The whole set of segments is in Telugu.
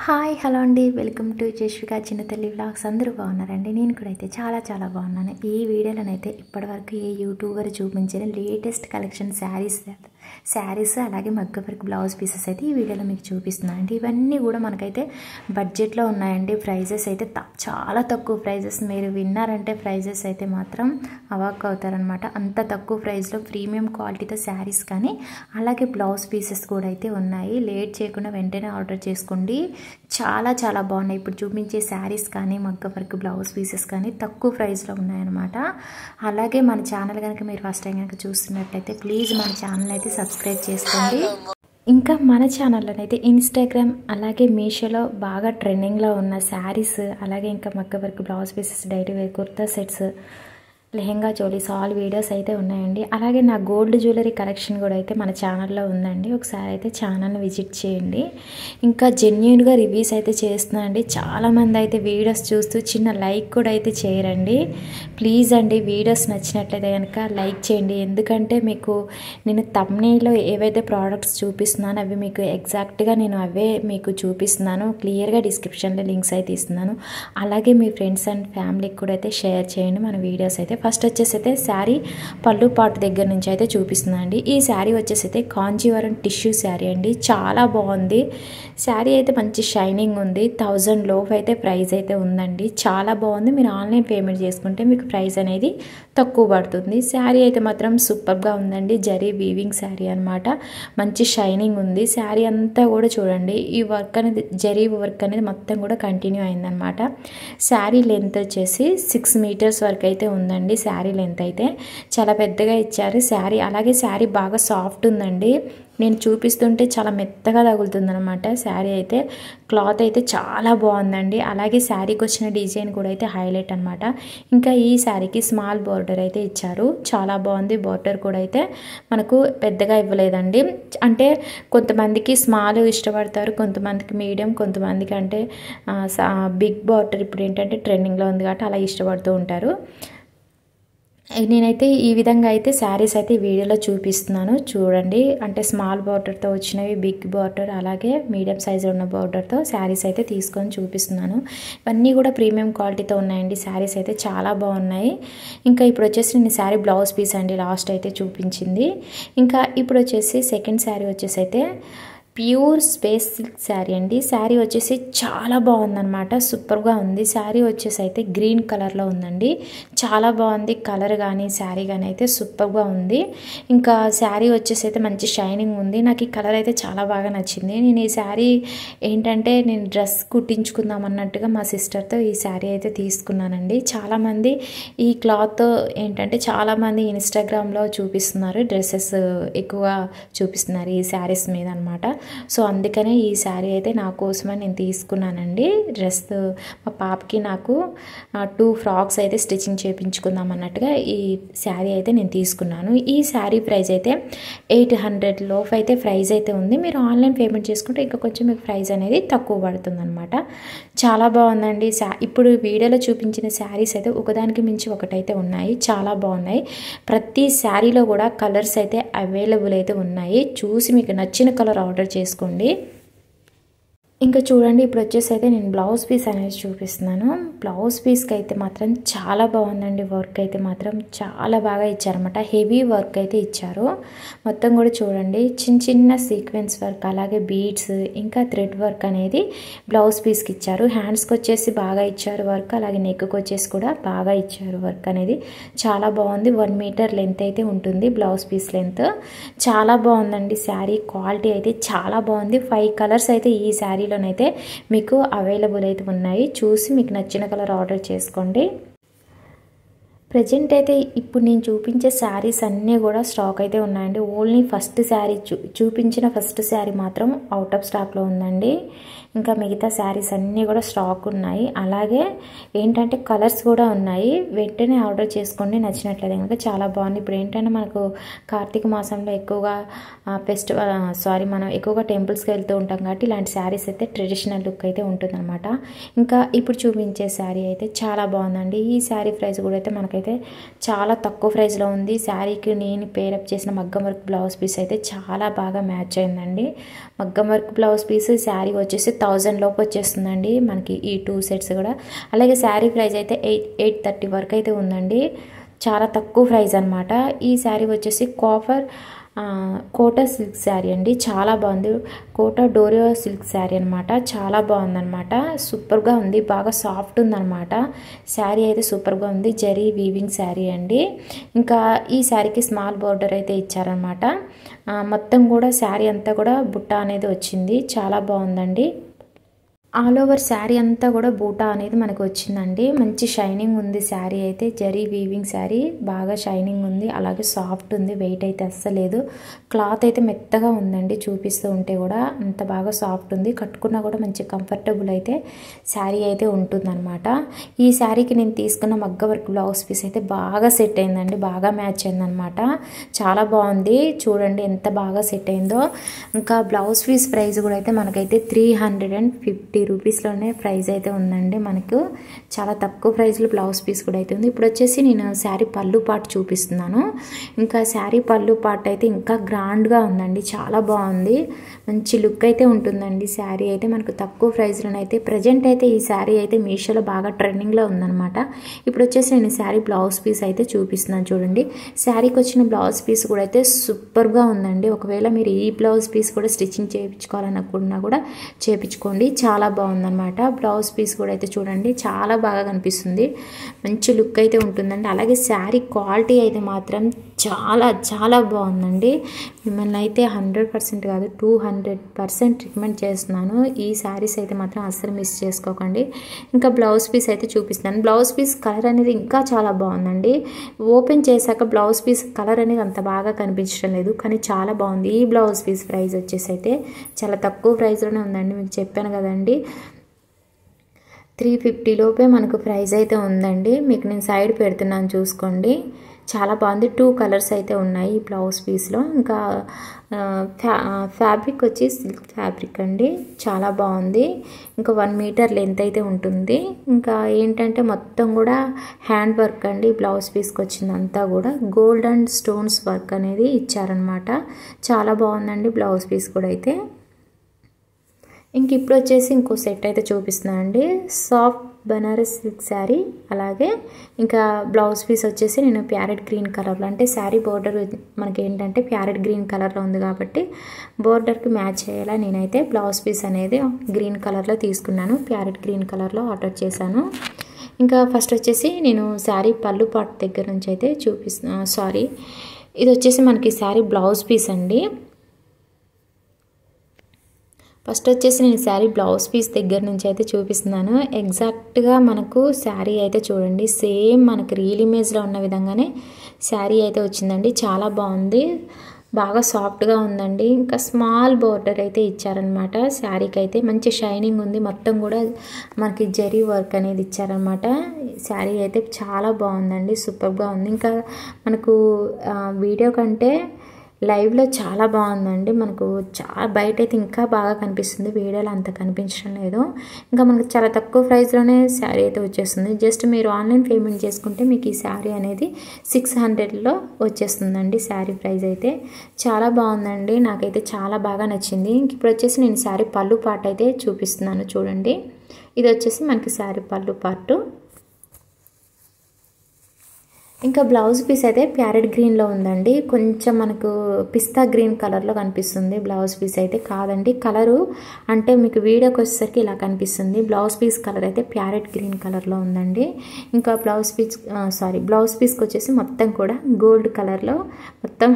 హాయ్ హలో అండి, వెల్కమ్ టు జశ్విక చిన్నతల్లి వ్లాగ్స్. అందరూ బాగున్నారండి? నేను కూడా అయితే చాలా బాగున్నాను. ఈ వీడియోలోనైతే ఇప్పటివరకు ఏ యూట్యూబర్ చూపించిన లేటెస్ట్ కలెక్షన్ శారీస్ అలాగే మగ్గ వర్క్ బ్లౌజ్ పీసెస్ అయితే ఈ వీడియోలో మీకు చూపిస్తున్నాను అండి. ఇవన్నీ కూడా మనకైతే బడ్జెట్లో ఉన్నాయండి. ప్రైజెస్ అయితే చాలా తక్కువ ప్రైజెస్. మీరు విన్నారంటే ప్రైజెస్ అయితే మాత్రం అవాక్ అవుతారనమాట. అంత తక్కువ ప్రైస్లో ప్రీమియం క్వాలిటీతో శారీస్ కానీ అలాగే బ్లౌజ్ పీసెస్ కూడా అయితే ఉన్నాయి. లేట్ చేయకుండా వెంటనే ఆర్డర్ చేసుకోండి. చాలా బాగున్నాయి. ఇప్పుడు చూపించే శారీస్ కానీ మగ్గ వర్క్ బ్లౌజ్ పీసెస్ కానీ తక్కువ ప్రైస్లో ఉన్నాయన్నమాట. అలాగే మన ఛానల్ కనుక మీరు ఫస్ట్ టైం కనుక చూస్తున్నట్లయితే ప్లీజ్ మన ఛానల్ అయితే సబ్స్క్రైబ్ చేసుకోండి. ఇంకా మన ఛానల్లోనైతే ఇన్స్టాగ్రామ్ అలాగే మీషోలో బాగా ట్రెండింగ్లో ఉన్న శారీస్ అలాగే ఇంకా మగ్గ work blouse pieces, daily wear kurta sets, lehenga cholis all videos అయితే ఉన్నాయండి. అలాగే నా గోల్డ్ జ్యువెలరీ కలెక్షన్ కూడా అయితే మన ఛానల్లో ఉందండి. ఒకసారి అయితే ఛానల్ని విజిట్ చేయండి. ఇంకా జెన్యూన్గా రివ్యూస్ అయితే చేస్తున్నానండి. చాలామంది అయితే వీడియోస్ చూస్తూ చిన్న లైక్ కూడా అయితే చేయరండి. ప్లీజ్ అండి, వీడియోస్ నచ్చినట్లయితే కనుక లైక్ చేయండి. ఎందుకంటే మీకు నేను థంబ్నెయిల్లో ఏవైతే ప్రోడక్ట్స్ చూపిస్తున్నానో అవి మీకు ఎగ్జాక్ట్గా నేను అవే మీకు చూపిస్తున్నాను. క్లియర్గా డిస్క్రిప్షన్లో లింక్స్ అయితే ఇస్తున్నాను. అలాగే మీ ఫ్రెండ్స్ అండ్ ఫ్యామిలీకి కూడా అయితే షేర్ చేయండి మన వీడియోస్ అయితే. ఫస్ట్ వచ్చేసి అయితే శారీ పళ్ళు పాటు దగ్గర నుంచి అయితే చూపిస్తున్నాను అండి. ఈ శారీ వచ్చేసి అయితే కాంజీవరం టిష్యూ శారీ అండి. చాలా బాగుంది. శారీ అయితే మంచి షైనింగ్ ఉంది. 1000 లోపు అయితే ప్రైస్ అయితే ఉందండి. చాలా బాగుంది. మీరు ఆన్లైన్ పేమెంట్ చేసుకుంటే మీకు ప్రైస్ అనేది తక్కువ పడుతుంది. శారీ అయితే మాత్రం సూపర్గా ఉందండి. జరీ వీవింగ్ శారీ అనమాట. మంచి షైనింగ్ ఉంది. శారీ అంతా కూడా చూడండి, ఈ వర్క్ అనేది జరీ వర్క్ అనేది మొత్తం కూడా కంటిన్యూ అయిందనమాట. శారీ లెంత్ వచ్చేసి 6 మీటర్స్ వరకు అయితే ఉందండి. శారీ లెంత్ అయితే చాలా పెద్దగా ఇచ్చారు శారీ. అలాగే శారీ బాగా సాఫ్ట్ ఉందండి. నేను చూపిస్తుంటే చాలా మెత్తగా తగులుతుందనమాట. శారీ అయితే క్లాత్ అయితే చాలా బాగుందండి. అలాగే శారీకి వచ్చిన డిజైన్ కూడా అయితే హైలైట్ అనమాట. ఇంకా ఈ శారీకి స్మాల్ బోర్డర్ అయితే ఇచ్చారు. చాలా బాగుంది. బోర్డర్ కూడా అయితే మనకు పెద్దగా ఇవ్వలేదండి. అంటే కొంతమందికి స్మాల్ ఇష్టపడతారు, కొంతమందికి మీడియం, కొంతమందికి అంటే బిగ్ బోర్డర్ ఇప్పుడు ఏంటంటే ట్రెండింగ్లో ఉంది కాబట్టి అలా ఇష్టపడుతూ ఉంటారు. నేనైతే ఈ విధంగా అయితే శారీస్ అయితే వీడియోలో చూపిస్తున్నాను చూడండి. అంటే స్మాల్ బార్డర్తో వచ్చినవి, బిగ్ బార్డర్ అలాగే మీడియం సైజు ఉన్న బార్డర్తో శారీస్ అయితే తీసుకొని చూపిస్తున్నాను. ఇవన్నీ కూడా ప్రీమియం క్వాలిటీతో ఉన్నాయండి. శారీస్ అయితే చాలా బాగున్నాయి. ఇంకా ఇప్పుడు వచ్చేసి నేను శారీ బ్లౌజ్ పీస్ అండి లాస్ట్ అయితే చూపించింది. ఇంకా ఇప్పుడు వచ్చేసి సెకండ్ శారీ వచ్చేసి అయితే ప్యూర్ స్పేస్ సిల్క్ శారీ అండి. శారీ వచ్చేసి చాలా బాగుందన్నమాట. సూపర్గా ఉంది. శారీ వచ్చేసి అయితే గ్రీన్ కలర్లో ఉందండి. చాలా బాగుంది. కలర్ కానీ శారీ కానీ అయితే సూపర్గా ఉంది. ఇంకా శారీ వచ్చేసి అయితే మంచి షైనింగ్ ఉంది. నాకు ఈ కలర్ అయితే చాలా బాగా నచ్చింది. నేను ఈ శారీ ఏంటంటే నేను డ్రెస్ కుట్టించుకుందాం అన్నట్టుగా మా సిస్టర్తో ఈ శారీ అయితే తీసుకున్నానండి. చాలామంది ఈ క్లాత్ ఏంటంటే చాలామంది ఇన్స్టాగ్రామ్లో చూపిస్తున్నారు, డ్రెస్సెస్ ఎక్కువగా చూపిస్తున్నారు ఈ శారీస్ మీద అనమాట. సో అందుకనే ఈ శారీ అయితే నా కోసమని నేను తీసుకున్నానండి. డ్రెస్ మా పాపకి నాకు 2 ఫ్రాక్స్ అయితే స్టిచ్చింగ్ చేయించుకుందాం అన్నట్టుగా ఈ శారీ అయితే నేను తీసుకున్నాను. ఈ శారీ ప్రైస్ అయితే 800 లోపు అయితే ప్రైస్ అయితే ఉంది. మీరు ఆన్లైన్ పేమెంట్ చేసుకుంటే ఇంకా కొంచెం మీకు ప్రైస్ అనేది తక్కువ పడుతుంది అనమాట. చాలా బాగుందండి. ఇప్పుడు వీడియోలో చూపించిన శారీస్ అయితే ఒకదానికి మించి ఒకటైతే ఉన్నాయి. చాలా బాగున్నాయి. ప్రతి శారీలో కూడా కలర్స్ అయితే అవైలబుల్ అయితే ఉన్నాయి. చూసి మీకు నచ్చిన కలర్ ఆర్డర్ చేసుకోండి. ఇంకా చూడండి, ఇప్పుడు వచ్చేసి అయితే నేను బ్లౌజ్ పీస్ అనేది చూపిస్తున్నాను. బ్లౌజ్ పీస్కి అయితే మాత్రం చాలా బాగుందండి. వర్క్ అయితే మాత్రం చాలా బాగా ఇచ్చారనమాట. హెవీ వర్క్ అయితే ఇచ్చారు. మొత్తం కూడా చూడండి, చిన్న సీక్వెన్స్ వర్క్ అలాగే బీడ్స్ ఇంకా థ్రెడ్ వర్క్ అనేది బ్లౌజ్ పీస్కి ఇచ్చారు. హ్యాండ్స్కి వచ్చేసి బాగా ఇచ్చారు వర్క్, అలాగే నెక్కి వచ్చేసి కూడా బాగా ఇచ్చారు వర్క్ అనేది. చాలా బాగుంది. 1 మీటర్ లెంత్ అయితే ఉంటుంది బ్లౌజ్ పీస్ లెంత్. చాలా బాగుందండి. శారీ క్వాలిటీ అయితే చాలా బాగుంది. 5 కలర్స్ అయితే ఈ శారీ అయితే మీకు అవైలబుల్ అయితే ఉన్నాయి. చూసి మీకు నచ్చిన కలర్ ఆర్డర్ చేసుకోండి. ప్రజెంట్ అయితే ఇప్పుడు నేను చూపించే శారీస్ అన్నీ కూడా స్టాక్ అయితే ఉన్నాయండి. ఓన్లీ ఫస్ట్ శారీ చూపించిన ఫస్ట్ శారీ మాత్రం అవుట్ ఆఫ్ స్టాక్లో ఉందండి. ఇంకా మిగతా శారీస్ అన్నీ కూడా స్టాక్ ఉన్నాయి. అలాగే ఏంటంటే కలర్స్ కూడా ఉన్నాయి. వెంటనే ఆర్డర్ చేసుకోండి నచ్చినట్లయితే కనుక. చాలా బాగుంది. ఇప్పుడు ఏంటంటే మనకు కార్తీక మాసంలో ఎక్కువగా మనం ఎక్కువగా టెంపుల్స్కి వెళ్తూ ఉంటాం కాబట్టి ఇలాంటి శారీస్ అయితే ట్రెడిషనల్ లుక్ అయితే ఉంటుందన్నమాట. ఇంకా ఇప్పుడు చూపించే శారీ అయితే చాలా బాగుందండి. ఈ శారీ ప్రైస్ కూడా అయితే మనకైతే అయితే చాలా తక్కువ ప్రైస్లో ఉంది. శారీకి నేను పేరప్ చేసిన మగ్గం వర్క్ బ్లౌజ్ పీస్ అయితే చాలా బాగా మ్యాచ్ అయిందండి. మగ్గం వర్క్ బ్లౌజ్ పీస్ శారీ వచ్చేసి 1000 లోపు వచ్చేస్తుందండి మనకి ఈ 2 సెట్స్ కూడా. అలాగే శారీ ప్రైస్ అయితే 830 వరకు అయితే ఉందండి. చాలా తక్కువ ప్రైస్ అనమాట. ఈ శారీ వచ్చేసి కోటా సిల్క్ శారీ అండి. చాలా బాగుంది. కోటా డోరియో సిల్క్ శారీ అనమాట. చాలా బాగుందన్నమాట. సూపర్గా ఉంది. బాగా సాఫ్ట్ ఉందన్నమాట. శారీ అయితే సూపర్గా ఉంది. జరీ వీవింగ్ శారీ అండి. ఇంకా ఈ శారీకి స్మాల్ బోర్డర్ అయితే ఇచ్చారనమాట. మొత్తం కూడా శారీ అంతా కూడా బుట్ట అనేది వచ్చింది. చాలా బాగుందండి. ఆల్ ఓవర్ శారీ అంతా కూడా బూటా అనేది మనకు వచ్చిందండి. మంచి షైనింగ్ ఉంది శారీ అయితే. జరీ వీవింగ్ శారీ బాగా షైనింగ్ ఉంది. అలాగే సాఫ్ట్ ఉంది. వెయిట్ అయితే అస్సలేదు. క్లాత్ అయితే మెత్తగా ఉందండి. చూపిస్తూ ఉంటే కూడా అంత బాగా సాఫ్ట్ ఉంది. కట్టుకున్నా కూడా మంచి కంఫర్టబుల్ అయితే శారీ అయితే ఉంటుందన్నమాట. ఈ శారీకి నేను తీసుకున్న మగ్గ వర్క్ బ్లౌజ్ పీస్ అయితే బాగా సెట్ అయిందండి. బాగా మ్యాచ్ అయిందనమాట. చాలా బాగుంది. చూడండి ఎంత బాగా సెట్ అయిందో. ఇంకా బ్లౌజ్ పీస్ ప్రైస్ కూడా అయితే మనకైతే 350 రూపీస్లోనే ప్రైస్ అయితే ఉందండి. మనకు చాలా తక్కువ ప్రైస్లో బ్లౌజ్ పీస్ కూడా అయితే ఉంది. ఇప్పుడు వచ్చేసి నేను శారీ పళ్ళు పార్ట్ చూపిస్తున్నాను. ఇంకా శారీ పళ్ళు పార్ట్ అయితే ఇంకా గ్రాండ్గా ఉందండి. చాలా బాగుంది. మంచి లుక్ అయితే ఉంటుందండి. శారీ అయితే మనకు తక్కువ ప్రైస్లోనైతే ప్రజెంట్ అయితే ఈ శారీ అయితే మీషోలో బాగా ట్రెండింగ్లో ఉందన్నమాట. ఇప్పుడు వచ్చేసి నేను శారీ బ్లౌజ్ పీస్ అయితే చూపిస్తున్నాను చూడండి. శారీకి వచ్చిన బ్లౌజ్ పీస్ కూడా అయితే సూపర్గా ఉందండి. ఒకవేళ మీరు ఈ బ్లౌజ్ పీస్ కూడా స్టిచ్చింగ్ చేయించుకోవాలనుకున్నా కూడా చేయించుకోండి. చాలా బాగుందన్నమాట. బ్లౌజ్ పీస్ కూడా అయితే చూడండి చాలా బాగా కనిపిస్తుంది. మంచి లుక్ అయితే ఉంటుందండి. అలాగే శారీ క్వాలిటీ అయితే మాత్రం చాలా చాలా బాగుందండి. మిమ్మల్ని అయితే 100% కాదు 200% రికమెండ్ చేస్తున్నాను. ఈ శారీస్ అయితే మాత్రం అస్సలు మిస్ చేసుకోకండి. ఇంకా బ్లౌజ్ పీస్ అయితే చూపిస్తాను. బ్లౌజ్ పీస్ కలర్ అనేది ఇంకా చాలా బాగుందండి. ఓపెన్ చేశాక బ్లౌజ్ పీస్ కలర్ అనేది అంత బాగా కనిపించడం లేదు, కానీ చాలా బాగుంది. ఈ బ్లౌజ్ పీస్ ప్రైస్ వచ్చేసి అయితే చాలా తక్కువ ప్రైస్లోనే ఉందండి. మీకు చెప్పాను కదండి 350 లోపే మనకు ప్రైస్ అయితే ఉందండి. మీకు నేను సైడ్ పెడుతున్నాను చూసుకోండి. చాలా బాగుంది. 2 కలర్స్ అయితే ఉన్నాయి ఈ బ్లౌజ్ పీస్లో. ఇంకా ఫ్యాబ్రిక్ వచ్చి సిల్క్ ఫ్యాబ్రిక్ అండి. చాలా బాగుంది. ఇంకా 1 మీటర్ లెంత్ అయితే ఉంటుంది. ఇంకా ఏంటంటే మొత్తం కూడా హ్యాండ్ వర్క్ అండి. బ్లౌజ్ పీస్కి వచ్చిందంతా కూడా గోల్డ్ అండ్ స్టోన్స్ వర్క్ అనేది ఇచ్చారనమాట. చాలా బాగుందండి బ్లౌజ్ పీస్ కూడా అయితే. ఇంక ఇప్పుడు వచ్చేసి ఇంకో సెట్ అయితే చూపిస్తున్నాను అండి. Soft Banaras silk sari. అలాగే ఇంకా బ్లౌజ్ పీస్ వచ్చేసి నేను ప్యారెట్ గ్రీన్ కలర్లో, అంటే శారీ బోర్డర్ మనకి ఏంటంటే ప్యారెట్ గ్రీన్ కలర్లో ఉంది కాబట్టి బోర్డర్కి మ్యాచ్ అయ్యేలా నేనైతే బ్లౌజ్ పీస్ అనేది గ్రీన్ కలర్లో తీసుకున్నాను. ప్యారెట్ గ్రీన్ కలర్లో ఆర్డర్ చేశాను. ఇంకా ఫస్ట్ వచ్చేసి నేను శారీ పళ్ళు పార్ట్ దగ్గర నుంచి అయితే చూపిస్తున్నాను. ఇది వచ్చేసి మనకి శారీ బ్లౌజ్ పీస్ అండి. ఫస్ట్ వచ్చేసి నేను శారీ బ్లౌజ్ పీస్ దగ్గర నుంచి అయితే చూపిస్తున్నాను. ఎగ్జాక్ట్గా మనకు శారీ అయితే చూడండి సేమ్ మనకు రియల్ ఇమేజ్లో ఉన్న విధంగానే శారీ అయితే వచ్చిందండి. చాలా బాగుంది. బాగా సాఫ్ట్గా ఉందండి. ఇంకా స్మాల్ బోర్డర్ అయితే ఇచ్చారనమాట. శారీకి అయితే మంచి షైనింగ్ ఉంది. మొత్తం కూడా మనకి జరీ వర్క్ అనేది ఇచ్చారనమాట. శారీ అయితే చాలా బాగుందండి. సూపర్గా ఉంది. ఇంకా మనకు వీడియో కంటే లైవ్లో చాలా బాగుందండి. మనకు బయట అయితే ఇంకా బాగా కనిపిస్తుంది. వీడియోలో అంత కనిపించడం లేదు. ఇంకా మనకు చాలా తక్కువ ప్రైస్లోనే శారీ అయితే వచ్చేస్తుంది. జస్ట్ మీరు ఆన్లైన్ పేమెంట్ చేసుకుంటే మీకు ఈ శారీ అనేది 600లో వచ్చేస్తుందండి. శారీ ప్రైస్ అయితే చాలా బాగుందండి. నాకైతే చాలా బాగా నచ్చింది. ఇప్పుడు వచ్చేసి నేను శారీ పళ్ళు పార్ట్ అయితే చూపిస్తున్నాను చూడండి. ఇది వచ్చేసి మనకి శారీ పళ్ళు పార్టు. ఇంకా బ్లౌజ్ పీస్ అయితే ప్యారెట్ గ్రీన్లో ఉందండి. కొంచెం మనకు పిస్తా గ్రీన్ కలర్లో కనిపిస్తుంది బ్లౌజ్ పీస్ అయితే. కాదండి కలరు అంటే మీకు వీడియోకి వచ్చేసరికి ఇలా కనిపిస్తుంది. బ్లౌజ్ పీస్ కలర్ అయితే ప్యారెట్ గ్రీన్ కలర్లో ఉందండి. ఇంకా బ్లౌజ్ పీస్కి వచ్చేసి మొత్తం కూడా గోల్డ్ కలర్లో మొత్తం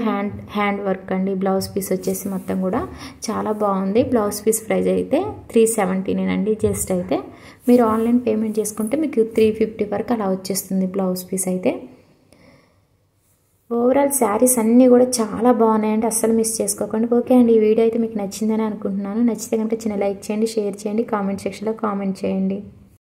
హ్యాండ్ వర్క్ అండి. బ్లౌజ్ పీస్ వచ్చేసి మొత్తం కూడా చాలా బాగుంది. బ్లౌజ్ పీస్ ప్రైస్ అయితే 370 అండి. జస్ట్ అయితే మీరు ఆన్లైన్ పేమెంట్ చేసుకుంటే మీకు 350 వరకు అలా వచ్చేస్తుంది బ్లౌజ్ పీస్ అయితే. ఓవరాల్ శారీస్ అన్నీ కూడా చాలా బాగున్నాయండి. అస్సలు మిస్ చేసుకోకండి. ఓకే అండి, ఈ వీడియో అయితే మీకు నచ్చిందని అనుకుంటున్నాను. నచ్చితే కనుక చిన్న లైక్ చేయండి, షేర్ చేయండి, కామెంట్ సెక్షన్లో కామెంట్ చేయండి.